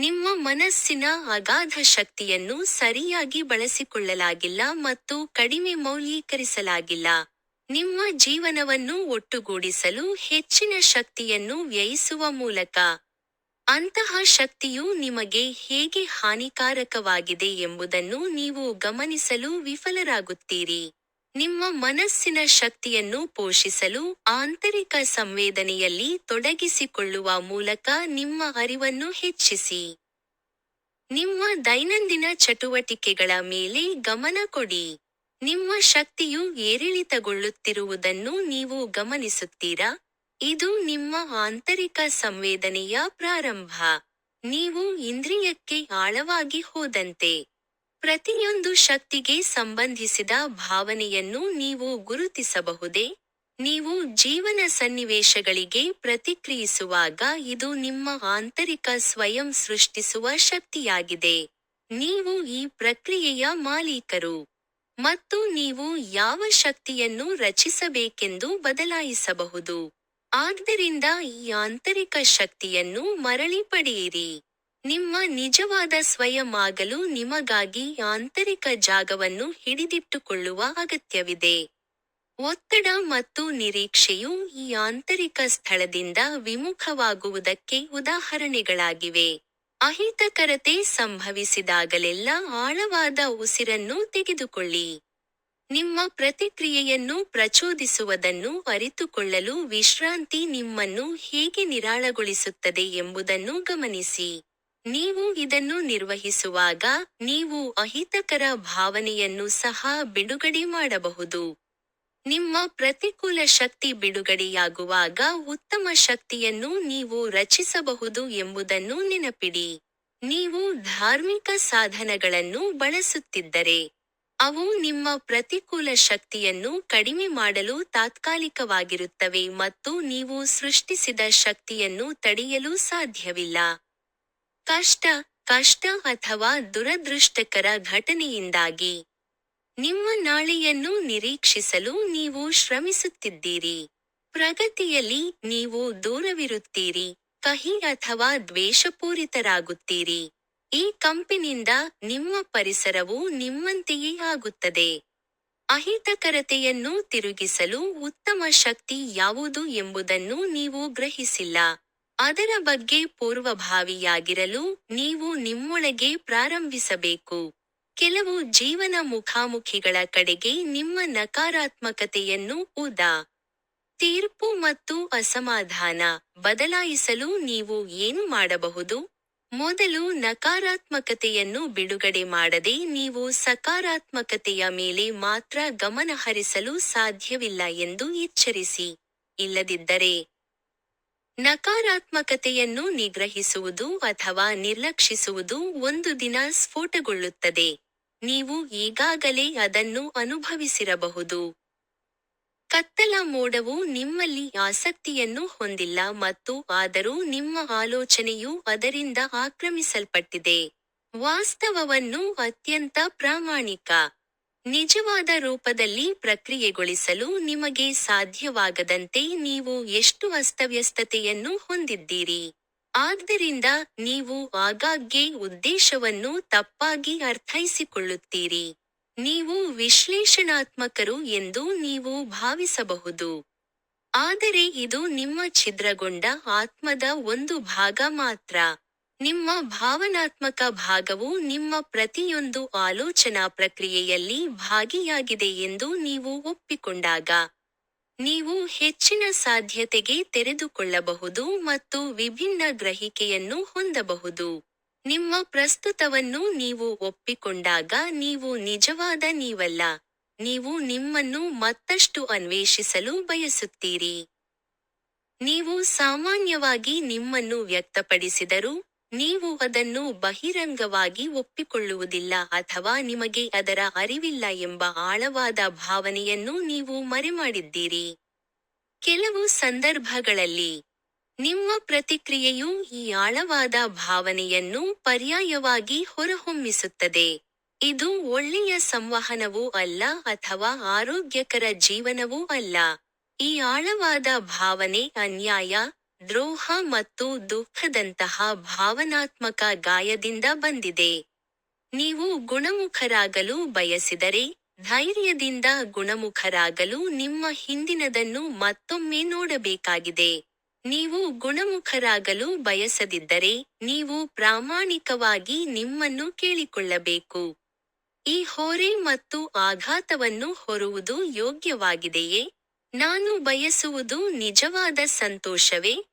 ನಿಮ್ಮ ಮನಸ್ಸಿನ ಅಗಾಧ ಶಕ್ತಿಯನ್ನು ಸರಿಯಾಗಿ ಬಳಸಿಕೊಳ್ಳಲಾಗಿಲ್ಲ ಮತ್ತು ಕಡಿಮೆ ಮೌಲ್ಯೀಕರಿಸಲಾಗಿಲ್ಲ. ನಿಮ್ಮ ಜೀವನವನ್ನು ಒಟ್ಟುಗೂಡಿಸಲು ಹೆಚ್ಚಿನ ಶಕ್ತಿಯನ್ನು ವ್ಯಯಿಸುವ ಮೂಲಕ. ಅಂತಹ ಶಕ್ತಿಯು ನಿಮಗೆ ಹೇಗೆ ಹಾನಿಕಾರಕವಾಗಿದೆ ಎಂಬುದನ್ನು ನೀವು ಗಮನಿಸಲು ವಿಫಲರಾಗುತ್ತೀರಿ. ನಿಮ್ಮ ಮನಸ್ಸಿನ ಶಕ್ತಿಯನ್ನು ಪೋಷಿಸಲು ಆಂತರಿಕ ಸಂವೇದನೆಯಲ್ಲಿ ತೊಡಗಿಸಿಕೊಳ್ಳುವ ಮೂಲಕ ನಿಮ್ಮ ಅರಿವನ್ನು ಹೆಚ್ಚಿಸಿ. ನಿಮ್ಮ ದೈನಂದಿನ ಚಟುವಟಿಕೆಗಳ ಮೇಲೆ ಗಮನ ಕೊಡಿ. ನಿಮ್ಮ ಶಕ್ತಿಯು ಏರಿಳಿತಗೊಳ್ಳುತ್ತಿರುವುದನ್ನು ನೀವು ಗಮನಿಸುತ್ತೀರಾ? ಇದು ನಿಮ್ಮ ಆಂತರಿಕ ಸಂವೇದನೆಯ ಪ್ರಾರಂಭ. ನೀವು ಇಂದ್ರಿಯಕ್ಕೆ ಆಳವಾಗಿ ಹೋದಂತೆ, ಪ್ರತಿಯೊಂದು ಶಕ್ತಿಗೆ ಸಂಬಂಧಿಸಿದ ಭಾವನೆಯನ್ನು ನೀವು ಗುರುತಿಸಬಹುದೇ? ನೀವು ಜೀವನ ಸನ್ನಿವೇಶಗಳಿಗೆ ಪ್ರತಿಕ್ರಿಯಿಸುವಾಗ ಇದು ನಿಮ್ಮ ಆಂತರಿಕ ಸ್ವಯಂ ಸೃಷ್ಟಿಸುವ ಶಕ್ತಿಯಾಗಿದೆ. ನೀವು ಈ ಪ್ರಕ್ರಿಯೆಯ ಮಾಲೀಕರು. ಮತ್ತು ನೀವು ಯಾವ ಶಕ್ತಿಯನ್ನು ರಚಿಸಬೇಕೆಂದು ಬದಲಾಯಿಸಬಹುದು. ಆದ್ದರಿಂದ ಈ ಆಂತರಿಕ ಶಕ್ತಿಯನ್ನು ಮರಳಿ ಪಡೆಯಿರಿ. ನಿಮ್ಮ ನಿಜವಾದ ಸ್ವಯಂ ಆಗಲು ನಿಮಗಾಗಿ ಆಂತರಿಕ ಜಾಗವನ್ನು ಹಿಡಿದಿಟ್ಟುಕೊಳ್ಳುವ ಅಗತ್ಯವಿದೆ. ಒತ್ತಡ ಮತ್ತು ನಿರೀಕ್ಷೆಯು ಈ ಆಂತರಿಕ ಸ್ಥಳದಿಂದ ವಿಮುಖವಾಗುವುದಕ್ಕೆ ಉದಾಹರಣೆಗಳಾಗಿವೆ. ಅಹಿತಕರತೆ ಸಂಭವಿಸಿದಾಗಲೆಲ್ಲ ಆಳವಾದ ಉಸಿರನ್ನು ತೆಗೆದುಕೊಳ್ಳಿ. ನಿಮ್ಮ ಪ್ರತಿಕ್ರಿಯೆಯನ್ನು ಪ್ರಚೋದಿಸುವುದನ್ನು ಅರಿತುಕೊಳ್ಳಲು ವಿಶ್ರಾಂತಿ ನಿಮ್ಮನ್ನು ಹೇಗೆ ನಿರಾಳಗೊಳಿಸುತ್ತದೆ ಎಂಬುದನ್ನು ಗಮನಿಸಿ. ನೀವು ಇದನ್ನು ನಿರ್ವಹಿಸುವಾಗ ನೀವು ಅಹಿತಕರ ಭಾವನೆಯನ್ನು ಸಹ ಬಿಡುಗಡೆ ಮಾಡಬಹುದು. ನಿಮ್ಮ ಪ್ರತಿಕೂಲ ಶಕ್ತಿ ಬಿಡುಗಡೆಯಾಗುವಾಗ ಉತ್ತಮ ಶಕ್ತಿಯನ್ನು ನೀವು ರಚಿಸಬಹುದು ಎಂಬುದನ್ನು ನೆನಪಿಡಿ. ನೀವು ಧಾರ್ಮಿಕ ಸಾಧನಗಳನ್ನು ಬಳಸುತ್ತಿದ್ದರೆ, ಅವು ನಿಮ್ಮ ಪ್ರತಿಕೂಲ ಶಕ್ತಿಯನ್ನು ಕಡಿಮೆ ಮಾಡಲು ತಾತ್ಕಾಲಿಕವಾಗಿರುತ್ತವೆ ಮತ್ತು ನೀವು ಸೃಷ್ಟಿಸಿದ ಶಕ್ತಿಯನ್ನು ತಡೆಯಲು ಸಾಧ್ಯವಿಲ್ಲ. ಕಷ್ಟ ಅಥವಾ ದುರದೃಷ್ಟಕರ ಘಟನೆಯಿಂದಾಗಿ ನಿಮ್ಮ ನಾಳೆಯನ್ನು ನಿರೀಕ್ಷಿಸಲು ನೀವು ಶ್ರಮಿಸುತ್ತಿದ್ದೀರಿ. ಪ್ರಗತಿಯಲ್ಲಿ ನೀವು ದೂರವಿರುತ್ತೀರಿ, ಕಹಿ ಅಥವಾ ದ್ವೇಷಪೂರಿತರಾಗುತ್ತೀರಿ. ಈ ಕಂಪಿನಿಂದ ನಿಮ್ಮ ಪರಿಸರವು ನಿಮ್ಮಂತೆಯೇ ಆಗುತ್ತದೆ. ಅಹಿತಕರತೆಯನ್ನು ತಿರುಗಿಸಲು ಉತ್ತಮ ಶಕ್ತಿ ಯಾವುದು ಎಂಬುದನ್ನು ನೀವು ಗ್ರಹಿಸಿಲ್ಲ. ಅದರ ಬಗ್ಗೆ ಪೂರ್ವಭಾವಿಯಾಗಿರಲು ನೀವು ನಿಮ್ಮೊಳಗೆ ಪ್ರಾರಂಭಿಸಬೇಕು. ಕೆಲವು ಜೀವನ ಮುಖಾಮುಖಿಗಳ ಕಡೆಗೆ ನಿಮ್ಮ ನಕಾರಾತ್ಮಕತೆಯನ್ನು ತೀರ್ಪು ಮತ್ತು ಅಸಮಾಧಾನ ಬದಲಾಯಿಸಲು ನೀವು ಏನು ಮಾಡಬಹುದು? ಮೊದಲು ನಕಾರಾತ್ಮಕತೆಯನ್ನು ಬಿಡುಗಡೆ ಮಾಡದೆ ನೀವು ಸಕಾರಾತ್ಮಕತೆಯ ಮೇಲೆ ಮಾತ್ರ ಗಮನ ಹರಿಸಲು ಸಾಧ್ಯವಿಲ್ಲ ಎಂದು ಎಚ್ಚರಿಸಿ. ಇಲ್ಲದಿದ್ದರೆ, ನಕಾರಾತ್ಮಕತೆಯನ್ನು ನಿಗ್ರಹಿಸುವುದು ಅಥವಾ ನಿರ್ಲಕ್ಷಿಸುವುದು ಒಂದು ದಿನ ಸ್ಫೋಟಗೊಳ್ಳುತ್ತದೆ. ನೀವು ಈಗಾಗಲೇ ಅದನ್ನು ಅನುಭವಿಸಿರಬಹುದು. ಕತ್ತಲ ಮೋಡವು ನಿಮ್ಮಲ್ಲಿ ಆಸಕ್ತಿಯನ್ನು ಹೊಂದಿಲ್ಲ ಮತ್ತು ಆದರೂ ನಿಮ್ಮ ಆಲೋಚನೆಯು ಅದರಿಂದ ಆಕ್ರಮಿಸಲ್ಪಟ್ಟಿದೆ. ವಾಸ್ತವವನ್ನು ಅತ್ಯಂತ ಪ್ರಾಮಾಣಿಕ, ನಿಜವಾದ ರೂಪದಲ್ಲಿ ಪ್ರಕ್ರಿಯೆಗೊಳಿಸಲು ನಿಮಗೆ ಸಾಧ್ಯವಾಗದಂತೆ ನೀವು ಎಷ್ಟು ಅಸ್ತವ್ಯಸ್ತತೆಯನ್ನು ಹೊಂದಿದ್ದೀರಿ. ಆದ್ದರಿಂದ ನೀವು ಆಗಾಗ್ಗೆ ಉದ್ದೇಶವನ್ನು ತಪ್ಪಾಗಿ ಅರ್ಥೈಸಿಕೊಳ್ಳುತ್ತೀರಿ. ನೀವು ವಿಶ್ಲೇಷಣಾತ್ಮಕರು ಎಂದು ನೀವು ಭಾವಿಸಬಹುದು. ಆದರೆ ಇದು ನಿಮ್ಮ ಛಿದ್ರಗೊಂಡ ಆತ್ಮದ ಒಂದು ಭಾಗ ಮಾತ್ರ. ನಿಮ್ಮ ಭಾವನಾತ್ಮಕ ಭಾಗವು ನಿಮ್ಮ ಪ್ರತಿಯೊಂದು ಆಲೋಚನಾ ಪ್ರಕ್ರಿಯೆಯಲ್ಲಿ ಭಾಗಿಯಾಗಿದೆ ಎಂದು ನೀವು ಒಪ್ಪಿಕೊಂಡಾಗ, ನೀವು ಹೆಚ್ಚಿನ ಸಾಧ್ಯತೆಗೆ ತೆರೆದುಕೊಳ್ಳಬಹುದು ಮತ್ತು ವಿಭಿನ್ನ ಗ್ರಹಿಕೆಯನ್ನು ಹೊಂದಬಹುದು. ನಿಮ್ಮ ಪ್ರಸ್ತುತವನ್ನು ನೀವು ಒಪ್ಪಿಕೊಂಡಾಗ ನೀವು ನಿಜವಾದ ನೀವಲ್ಲ, ನೀವು ನಿಮ್ಮನ್ನು ಮತ್ತಷ್ಟು ಅನ್ವೇಷಿಸಲು ಬಯಸುತ್ತೀರಿ. ನೀವು ಸಾಮಾನ್ಯವಾಗಿ ನಿಮ್ಮನ್ನು ವ್ಯಕ್ತಪಡಿಸಿದರೂ, ನೀವು ಅದನ್ನು ಬಹಿರಂಗವಾಗಿ ಒಪ್ಪಿಕೊಳ್ಳುವುದಿಲ್ಲ ಅಥವಾ ನಿಮಗೆ ಅದರ ಅರಿವಿಲ್ಲ ಎಂಬ ಆಳವಾದ ಭಾವನೆಯನ್ನು ನೀವು ಮರೆಮಾಡಿದ್ದೀರಿ. ಕೆಲವು ಸಂದರ್ಭಗಳಲ್ಲಿ, ನಿಮ್ಮ ಪ್ರತಿಕ್ರಿಯೆಯು ಈ ಆಳವಾದ ಭಾವನೆಯನ್ನು ಪರ್ಯಾಯವಾಗಿ ಹೊರಹೊಮ್ಮಿಸುತ್ತದೆ. ಇದು ಒಳ್ಳೆಯ ಸಂವಹನವೂ ಅಲ್ಲ ಅಥವಾ ಆರೋಗ್ಯಕರ ಜೀವನವೂ ಅಲ್ಲ. ಈ ಆಳವಾದ ಭಾವನೆ ಅನ್ಯಾಯ, ದ್ರೋಹ ಮತ್ತು ದುಃಖದಂತಹ ಭಾವನಾತ್ಮಕ ಗಾಯದಿಂದ ಬಂದಿದೆ. ನೀವು ಗುಣಮುಖರಾಗಲು ಬಯಸಿದರೆ, ಧೈರ್ಯದಿಂದ ಗುಣಮುಖರಾಗಲು ನಿಮ್ಮ ಹಿಂದಿನದನ್ನು ಮತ್ತೊಮ್ಮೆ ನೋಡಬೇಕಾಗಿದೆ. ನೀವು ಗುಣಮುಖರಾಗಲು ಬಯಸದಿದ್ದರೆ, ನೀವು ಪ್ರಾಮಾಣಿಕವಾಗಿ ನಿಮ್ಮನ್ನು ಕೇಳಿಕೊಳ್ಳಬೇಕು. ಈ ಹೊರೆ ಮತ್ತು ಆಘಾತವನ್ನು ಹೊರುವುದು ಯೋಗ್ಯವಾಗಿದೆಯೇ? ನಾನು ಬಯಸುವುದು ನಿಜವಾದ ಸಂತೋಷವೇ?